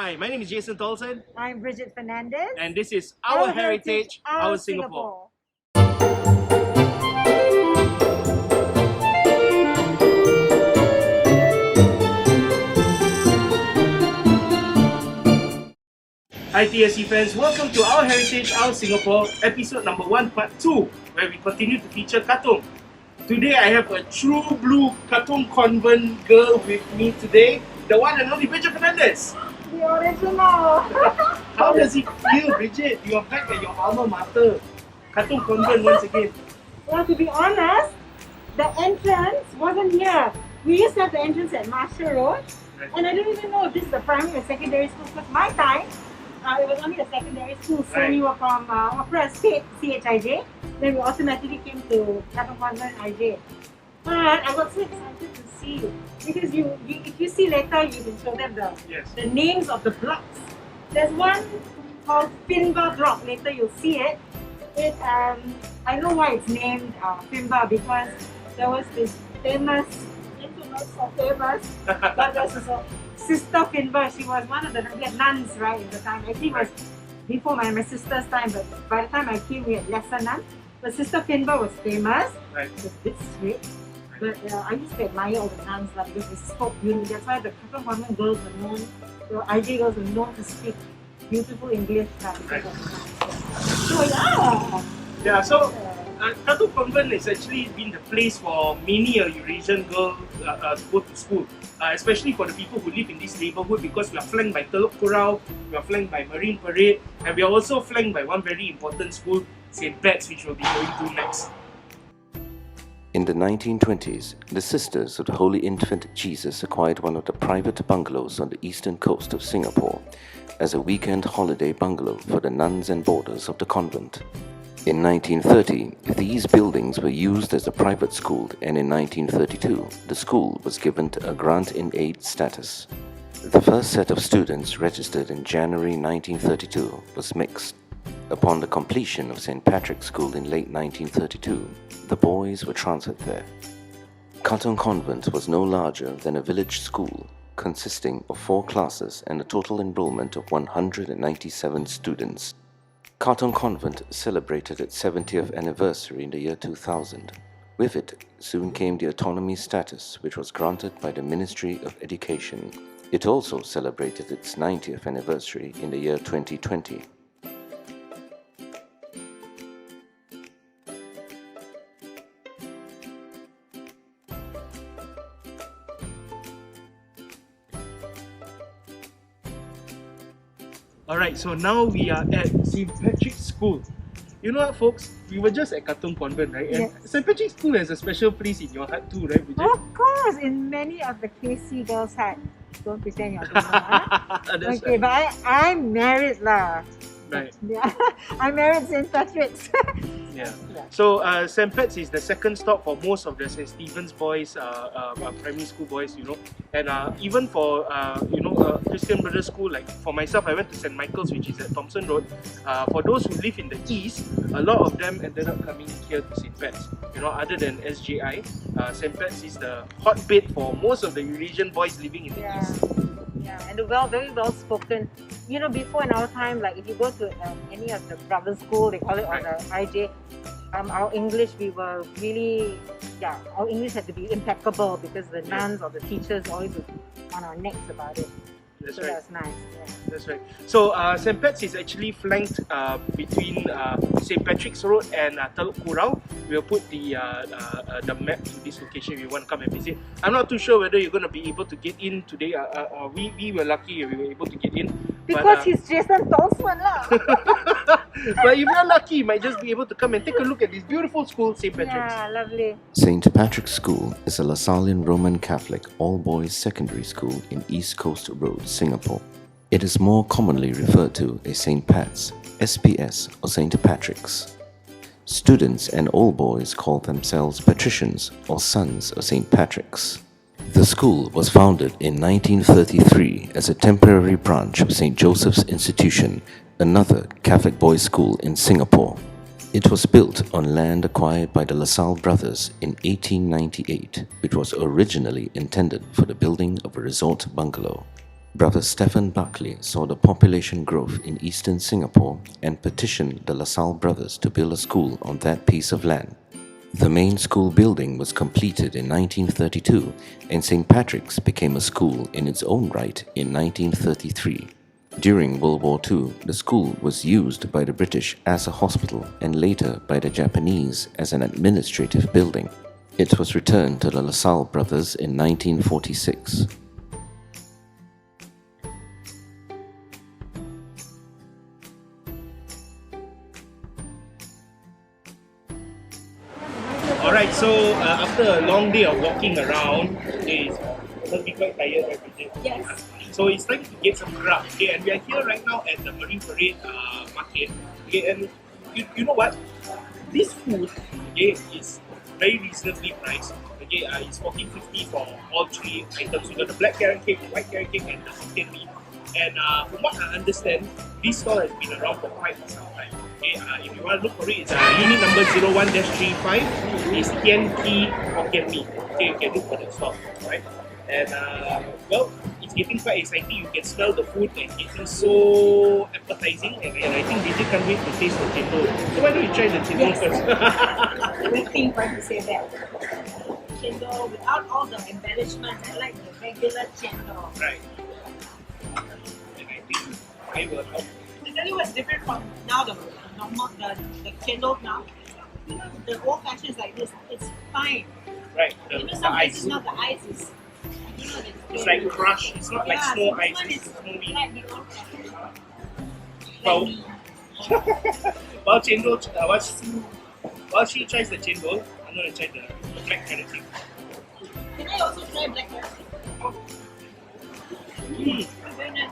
Hi, my name is Jason Tolson. I'm Bridget Fernandez. And this is Our Heritage, Our Singapore. Hi TSC fans, welcome to Our Heritage, Our Singapore, episode number 1, part 2, where we continue to feature Katong. Today I have a true blue Katong convent girl with me today, the one and only Bridget Fernandez. The original. How does it feel, Bridget? You are back at your alma mater, Katong convent once again. Well, to be honest, the entrance wasn't here. We used to have the entrance at Marshall Road, and I didn't even know if this is the primary or secondary school, because my time, it was only the secondary school, so we were from Opera State, CHIJ, then we automatically came to Katong Convent IJ. But I got so excited to see, because if you see later, you can show them the names of the blocks. There's one called Finbar Block, later you'll see it. I know why it's named Finbar, because there was this famous, not so famous, but there's a Sister Finbar. She was one of the nuns, right, at the time. I think it was before my sister's time, but by the time I came, we had lesser nuns. But Sister Finbar was famous. It was a bit strict. But I used to admire all the nuns because they spoke beautifully. That's why the Katong Convent girls were known, the IJ girls were known to speak beautiful English. So yeah, so Katong Convent has actually been the place for many a Eurasian girl to go to school, especially for the people who live in this neighborhood, because we are flanked by Telok Kurau, we are flanked by Marine Parade, and we are also flanked by one very important school, St. Pat's, which we'll be going to next. In the 1920s, the Sisters of the Holy Infant Jesus acquired one of the private bungalows on the eastern coast of Singapore as a weekend holiday bungalow for the nuns and boarders of the convent. In 1930, these buildings were used as a private school, and in 1932, the school was given a grant-in-aid status. The first set of students registered in January 1932 was mixed. Upon the completion of St. Patrick's School in late 1932, the boys were transferred there. Katong Convent was no larger than a village school, consisting of 4 classes and a total enrollment of 197 students. Katong Convent celebrated its 70th anniversary in the year 2000. With it soon came the autonomy status, which was granted by the Ministry of Education. It also celebrated its 90th anniversary in the year 2020. Alright, so now we are at St. Patrick's School. You know what, folks? We were just at Katong Convent, right? And St. Patrick's School has a special place in your heart too, right, Bridget? of course, in many of the KC girls' heart. Don't pretend you're doing that. Okay, right. But I'm married lah. Right. Yeah, I married St. Patrick's. Yeah. So St. Pat's is the second stop for most of the St. Stephen's boys, primary school boys, you know. And even for Christian Brothers School, like for myself, I went to St. Michael's, which is at Thomson Road. For those who live in the east, a lot of them ended up coming here to St. Pat's. You know, other than SJI, St. Pat's is the hotbed for most of the Eurasian boys living in the east. Yeah, and very well spoken. You know, before in our time, like if you go to any of the brothers' school, they call it, or the IJ, our English, we were really, our English had to be impeccable because the nuns or the teachers always would on our necks about it. That's so right. That's nice. Yeah. That's right. So St. Pat's is actually flanked between St. Patrick's Road and Telok Kurau. We'll put the map to this location if you want to come and visit. I'm not too sure whether you're going to be able to get in today. We were lucky we were able to get in. Because he's Jason Tolson lah. But if you're lucky, you might just be able to come and take a look at this beautiful school, St. Patrick's. Yeah, lovely. St. Patrick's School is a Lasallian Roman Catholic all-boys secondary school in East Coast Road, Singapore. It is more commonly referred to as St. Pat's, SPS, or St. Patrick's. Students and all boys call themselves patricians or sons of St. Patrick's. The school was founded in 1933 as a temporary branch of St. Joseph's Institution, another Catholic boys' school in Singapore. It was built on land acquired by the LaSalle brothers in 1898, which was originally intended for the building of a resort bungalow. Brother Stephen Buckley saw the population growth in eastern Singapore and petitioned the LaSalle brothers to build a school on that piece of land. The main school building was completed in 1932 and St. Patrick's became a school in its own right in 1933. During World War II, the school was used by the British as a hospital and later by the Japanese as an administrative building. It was returned to the LaSalle brothers in 1946. Alright, so after a long day of walking around, it must be quite tired, right, Bridget? Yes. So it's time to get some grub, okay? And we are here right now at the Marine Parade market, okay? And you know what? This food, okay, is very reasonably priced. Okay, it's $14.50 for all three items. We got the black carrot cake, the white carrot cake, and the Hokkien mee. And from what I understand, this store has been around for quite some time. Okay, if you want to look for it, it's unit number 01-35. It's Tian Ki Hokkien mee. Okay, you can look for the store, right? And well, it's getting quite exciting. You can smell the food and getting so appetizing. And I think DJ can't wait to taste the chendol. So why don't you try the chendol first? Waiting for you to say that. Chendol without all the embellishments. I like the regular chendol. Right. And I think I will help. To tell you what's different from now, the normal, the chendol now. You know, the old fashioned is like this. It's fine. Right. You know, The some ice. places now the ice is. You know, It's like crushed. It's not like snow ice. It's snowy. like the old fashioned. Well, Like me. while chendol, while she tries the chendol, I'm gonna try the black carrot cake. Can I also try black carrot? Very nice.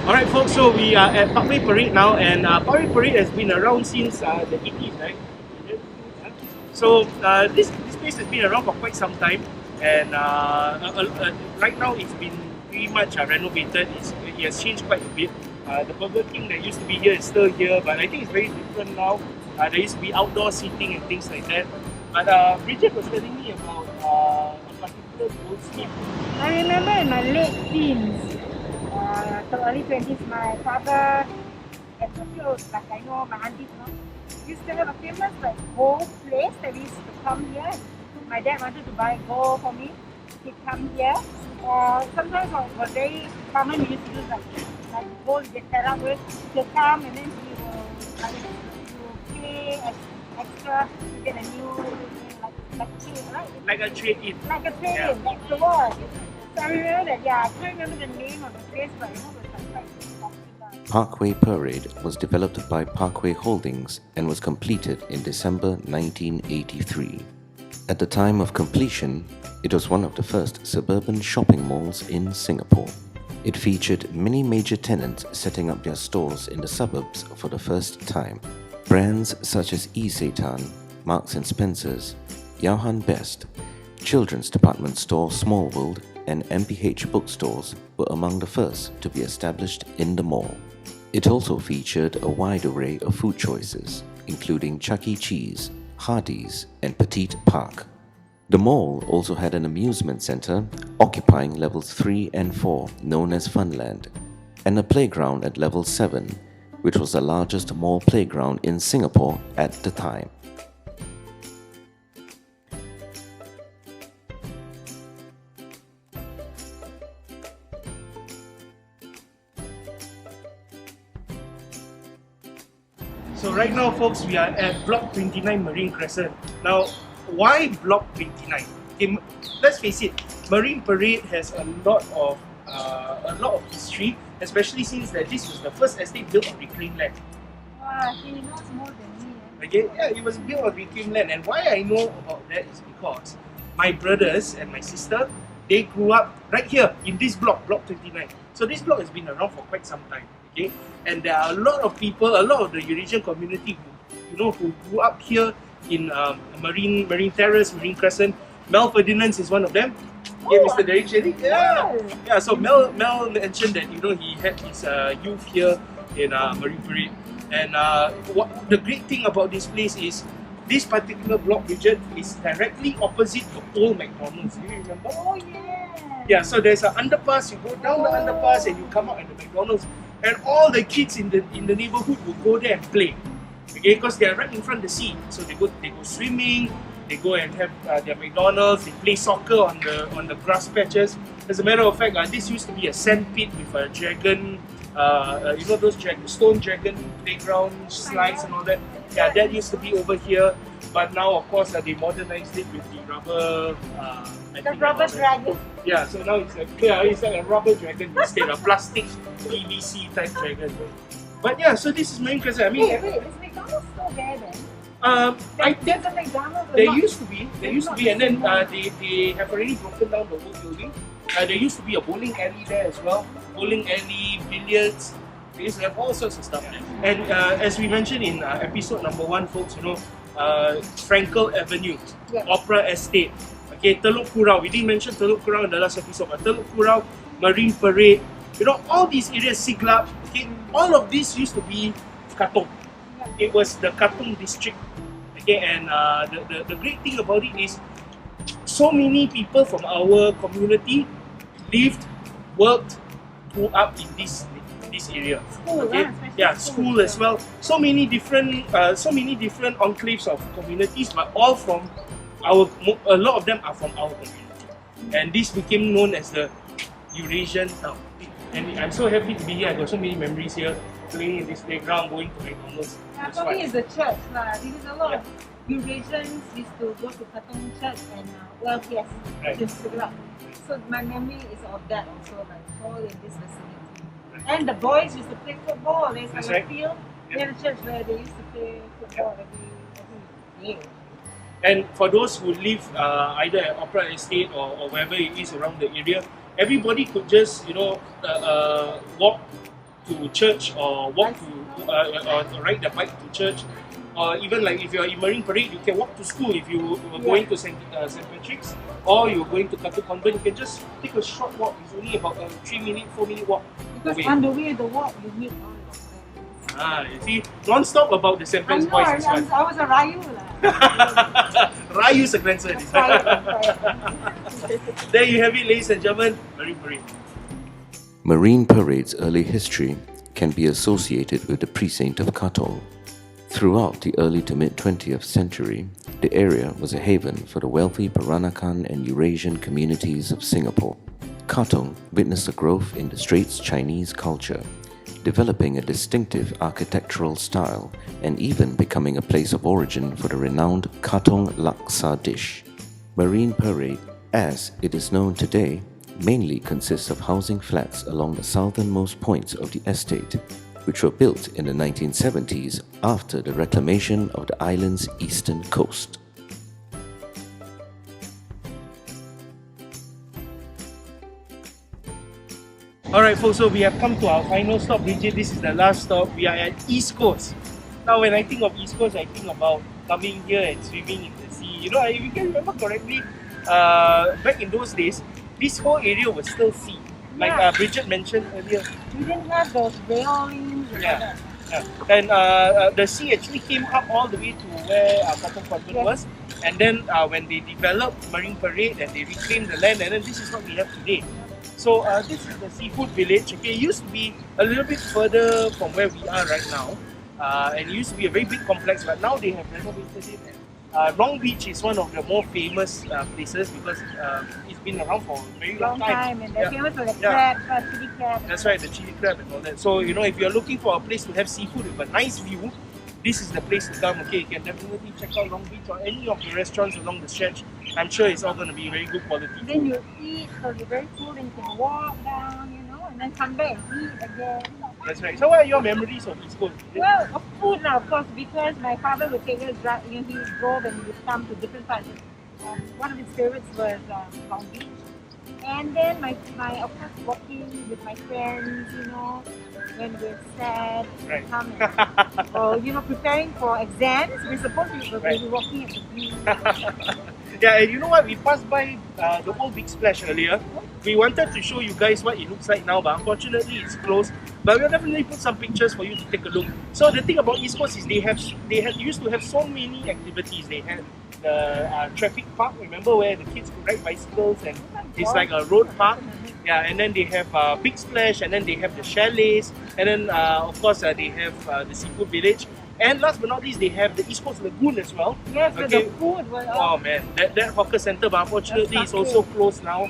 Alright folks, so we are at Parkway Parade now, and Parkway Parade has been around since the 80s, right? So this place has been around for quite some time, and right now it's been pretty much renovated. It has changed quite a bit. The Burger King that used to be here is still here, but I think it's very different now. There used to be outdoor seating and things like that. But Bridget was telling me about a particular goldsmith. I remember in my late teens, to early 20s, my father and a few, like I know, my aunties, used to have a famous like gold place that we used to come here. My dad wanted to buy gold for me. He'd come here. Sometimes it was very common. We used to do like gold get set up with. He'll come and then he will pay extra to get a new like chain, right? Like a trade-in. Like a trade-in, Yeah. that's the word. So I remember that, I can't remember the name of the place, but I know it was like Parkway Parade was developed by Parkway Holdings and was completed in December 1983. At the time of completion, it was one of the first suburban shopping malls in Singapore. It featured many major tenants setting up their stores in the suburbs for the first time. Brands such as Isetan, Marks & Spencer's, Yohan Best, Children's Department Store Small World, and MPH bookstores were among the first to be established in the mall. It also featured a wide array of food choices, including Chuck E. Cheese, Hardee's, and Petite Park. The mall also had an amusement center occupying levels 3 and 4, known as Funland, and a playground at level 7, which was the largest mall playground in Singapore at the time. So right now folks, we are at Block 29 Marine Crescent. Now, why Block 29? Okay, let's face it, Marine Parade has a lot of history, especially since that this was the first estate built on reclaimed land. wow, he knows more than me. Okay, yeah, it was built on reclaimed land, and why I know about that is because my brothers and my sister, they grew up right here in this block, Block 29. So this block has been around for quite some time. Okay, and there are a lot of people, a lot of the Eurasian community who grew up here in Marine Terrace, Marine Crescent. Mel Ferdinand is one of them. Okay, Mr. Derek Shelley. Yeah. So Mel mentioned that he had his youth here in Marine Parade, and what the great thing about this place is this particular block, Bridget, is directly opposite the old McDonald's. Do you remember? Oh yeah. Yeah. So there's an underpass. You go down the underpass and you come out at the McDonald's, and all the kids in the neighborhood will go there and play. Okay, because they are right in front of the sea. So they go swimming. They go and have their McDonald's. They play soccer on the grass patches. As a matter of fact, this used to be a sand pit with a dragon. Those stone dragon playground slides and all that. Yeah, that used to be over here. But now, of course, they modernized it with the rubber. Rubber dragon. Yeah, so now it's like a rubber dragon instead of plastic PVC type dragon. But yeah, so this is Marine Crescent. I mean, wait, is McDonald's still there then? I think the McDonald's there used to be, and then they have already broken down the whole building. There used to be a bowling alley there as well, bowling alley, billiards. They used to have all sorts of stuff there. And as we mentioned in episode number 1, folks, Frankel Avenue, Opera Estate, okay, Teluk Kurau. We didn't mention Teluk Kurau in the last episode, but Teluk Kurau, Marine Parade, all these areas, Siglap, okay, all of this used to be Katong. It was the Katong district. Okay, and the great thing about it is so many people from our community lived, worked, grew up in this area. School, okay? Yeah, school as well. So many different enclaves of communities, but all from a lot of them are from our community. And this became known as the Eurasian town. And I'm so happy to be here. I got so many memories here, playing in this playground, going to McDonald's. Yeah, for me it's the church because a lot of Eurasians used to go to Katong Church and just Siglap. So my memory is of that also, like all in this vicinity. And the boys used to play football. There's a field near the church where they used to play football every day. And for those who live either at Opera Estate or wherever it is around the area, everybody could just walk to church or walk to or ride the bike to church, or even like if you're in Marine Parade, you can walk to school. If you were going to St. Patrick's or you're going to Katong Convent, you can just take a short walk. It's only about a 4 minute walk. Because away. on the way the walk, you meet all your friends. You see, non-stop about the St. Patrick's boys. I was a Rayu lah. Rayu's a grandson. There you have it, ladies and gentlemen, Marine Parade. Marine Parade's early history can be associated with the precinct of Katong. Throughout the early to mid-20th century, the area was a haven for the wealthy Peranakan and Eurasian communities of Singapore. Katong witnessed a growth in the Straits Chinese culture, developing a distinctive architectural style and even becoming a place of origin for the renowned Katong Laksa dish. Marine Parade, as it is known today, mainly consists of housing flats along the southernmost points of the estate, which were built in the 1970s after the reclamation of the island's eastern coast. Alright folks, so we have come to our final stop, Bridget. This is the last stop. We are at East Coast. Now when I think of East Coast, I think about coming here and swimming in the sea. If you can remember correctly, back in those days, this whole area was still sea. Like Bridget mentioned earlier. We didn't have those railings. And the sea actually came up all the way to where Katong Convent was. And then when they developed Marine Parade and they reclaimed the land, and then this is what we have today. So this is the seafood village. Okay, it used to be a little bit further from where we are right now. And it used to be a very big complex, but now they have renovated it. Long Beach is one of the more famous places because it's been around for a very long time. And they're famous for the crab, chili crab. That's right, the chili crab and all that. So, if you're looking for a place to have seafood with a nice view, this is the place to come. Okay, you can definitely check out Long Beach or any of the restaurants along the stretch. I'm sure it's all going to be very good quality food. Then you eat, so you're very full, and you can walk down, and then come back and eat again. That's right. So what are your memories of East Coast? Well, of food now, of course, because my father would take us, he drove and he would come to different parts. One of his favorites was Long Beach. And then my of course walking with my friends, you know, when we're sad, Right. come and, or you know, preparing for exams. We're supposed to be walking at the beach. Yeah, and you know what? We passed by the old Big Splash earlier. We wanted to show you guys what it looks like now, but unfortunately it's closed. But we'll definitely put some pictures for you to take a look. So the thing about East Coast is they used to have so many activities. They had the traffic park, remember, where the kids could ride bicycles and it's like a road park. Yeah, and then they have Big Splash, and then they have the chalets, and then of course they have the seafood village. And last but not least, they have the East Coast Lagoon as well. Yes, with Okay. the food. Oh man, that hawker centre, but unfortunately it's also closed now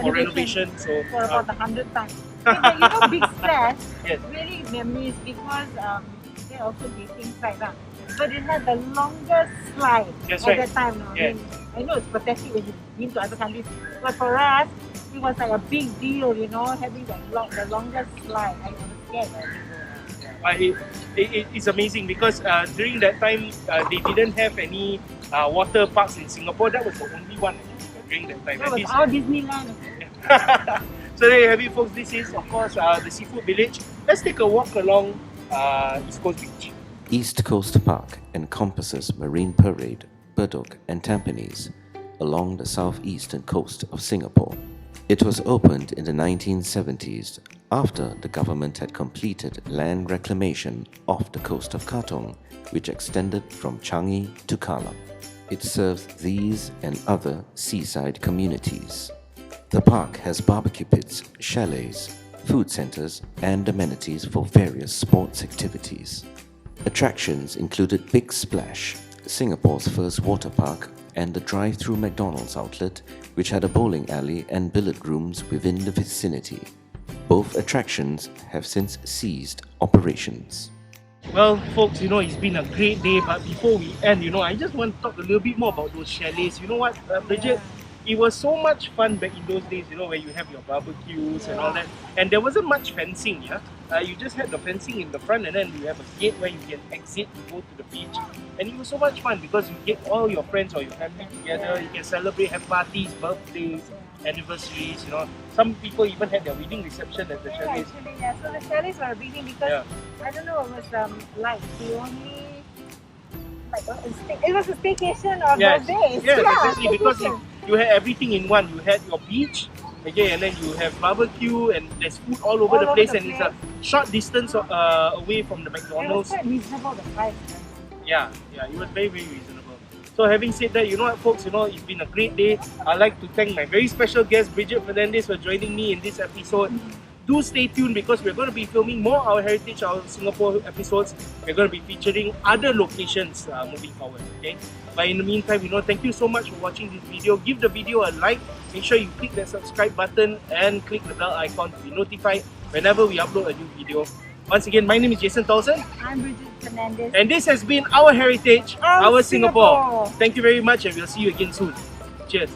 for renovation. So for about 100 times. Okay, but you know, Big Splash, Yes. really memories because they're also dating side. But it had the longest slide That's at right. that time. No? Yes. I know it's pathetic when you've been to other countries, but for us, it was like a big deal, you know, having the longest slide. I was scared. It's amazing because during that time they didn't have any water parks in Singapore. That was the only one during that time. That And was our Disneyland. so there you have it, folks. This is of course the seafood village. Let's take a walk along East Coast Beach. East Coast Park encompasses Marine Parade, Bedok and Tampines along the southeastern coast of Singapore. It was opened in the 1970s after the government had completed land reclamation off the coast of Katong, which extended from Changi to Kala. It serves these and other seaside communities. The park has barbecue pits, chalets, food centers, and amenities for various sports activities. Attractions included Big Splash, Singapore's first water park, and the drive-through McDonald's outlet, which had a bowling alley and billiard rooms within the vicinity. Both attractions have since ceased operations. Well, folks, you know, it's been a great day, but before we end, you know, I just want to talk a little bit more about those chalets. You know what, Bridget? It was so much fun back in those days, you know, where you have your barbecues and all that. And there wasn't much fencing, yeah? You just had the fencing in the front, and then you have a gate where you can exit to go to the beach. And it was so much fun because you get all your friends or your family together. You can celebrate, have parties, birthdays, anniversaries, you know. Some people even had their wedding reception at the chalets. Actually, yeah. So the chalets were big because I don't know, it was like the only it was a staycation of those days. Yes, Yeah, exactly, because you had everything in one. You had your beach, okay, and then you have barbecue, and there's food all over the place, and it's a short distance away from the It was McDonald's. quite reasonable, the price. Yeah, it was very, very reasonable. So having said that, you know what, folks, you know, it's been a great day. I'd like to thank my very special guest, Bridget Fernandez, for joining me in this episode. Do stay tuned because we're going to be filming more Our Heritage, Our Singapore episodes. We're going to be featuring other locations moving forward, okay? But in the meantime, you know, thank you so much for watching this video. Give the video a like. Make sure you click that subscribe button and click the bell icon to be notified whenever we upload a new video. Once again, my name is Jason Tolson. I'm Bridget Fernandez. And this has been Our Heritage, Our Our Singapore. Singapore. Thank you very much, and we'll see you again soon. Cheers.